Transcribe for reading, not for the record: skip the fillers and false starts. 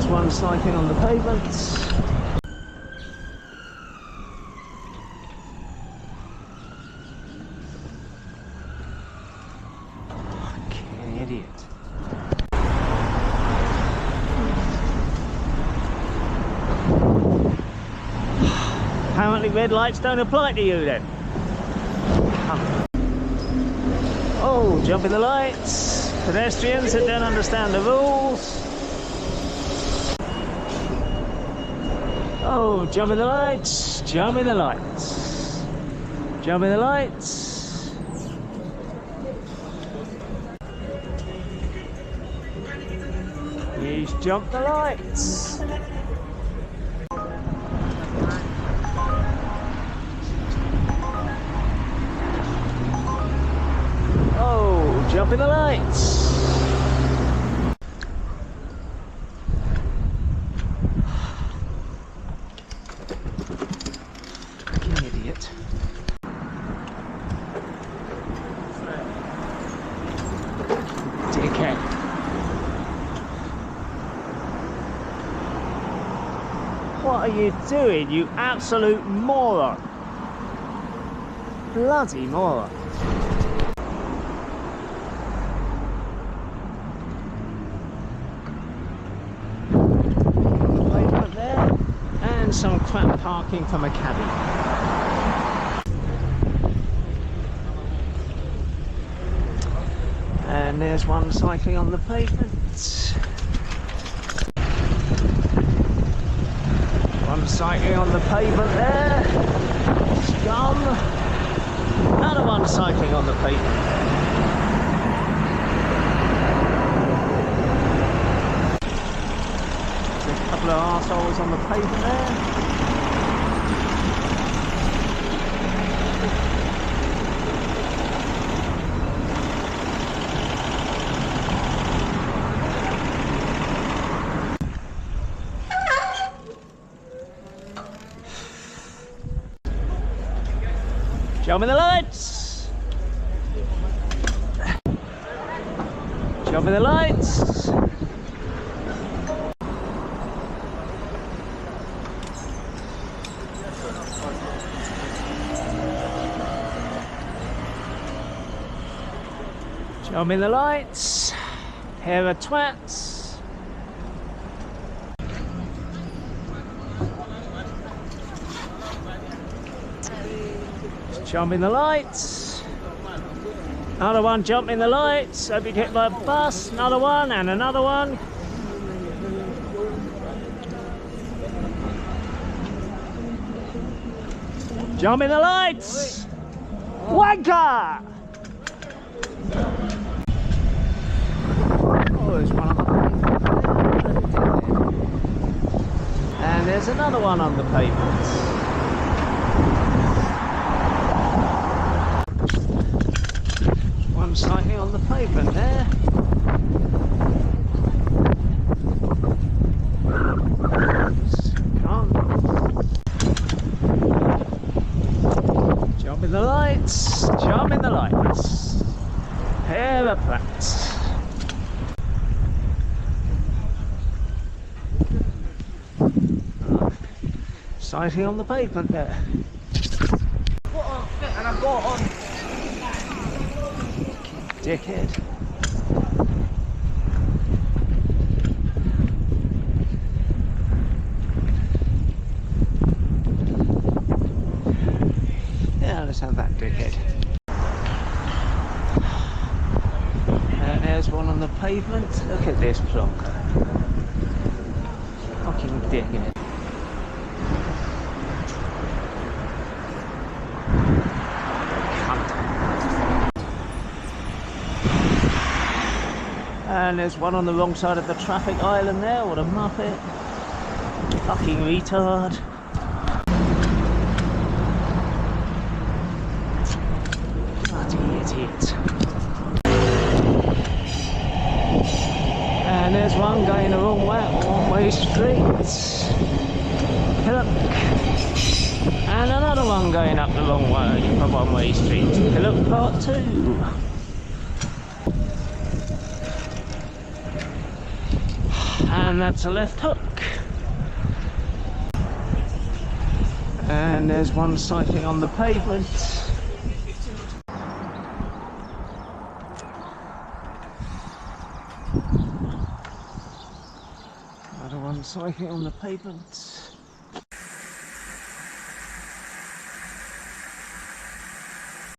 there's one cycling on the pavement. Fucking idiot. Apparently red lights don't apply to you then. Oh, jump in the lights. Pedestrians that don't understand the rules. Oh, jump in the lights. Jump in the lights. Jump in the lights. He's jumped the lights. Oh, jump in the lights. Fucking idiot. Dickhead. What are you doing, you absolute moron? Bloody moron. Pavement there, and some crap parking from a cabbie. And there's one cycling on the pavement. One cycling on the pavement there. Scum. Another one cycling on the pavement. There's a couple of arseholes on the pavement there. Jump in the lights! Jump in the lights! Jump in the lights! Pair of twats! Jump in the lights. Another one jump in the lights. Hope you get hit by a bus. Another one and another one. Jump in the lights. Wanker! Oh, there's one on the pavement. And there's another one on the pavement. Cycling on the pavement there. Jump in the lights, jump in the lights. Pair of plants. Cycling on the pavement there. And I've got on. Dickhead. Yeah, let's have that dickhead. And there's one on the pavement. Look at this plonker. Fucking dickhead. And there's one on the wrong side of the traffic island there. What a muppet. Fucking retard. Bloody idiot. And there's one going the wrong way, one-way street. Look. And another one going up the wrong way, a one-way street. Look, part 2. And that's a left hook. And there's one cycling on the pavement. Another one cycling on the pavement.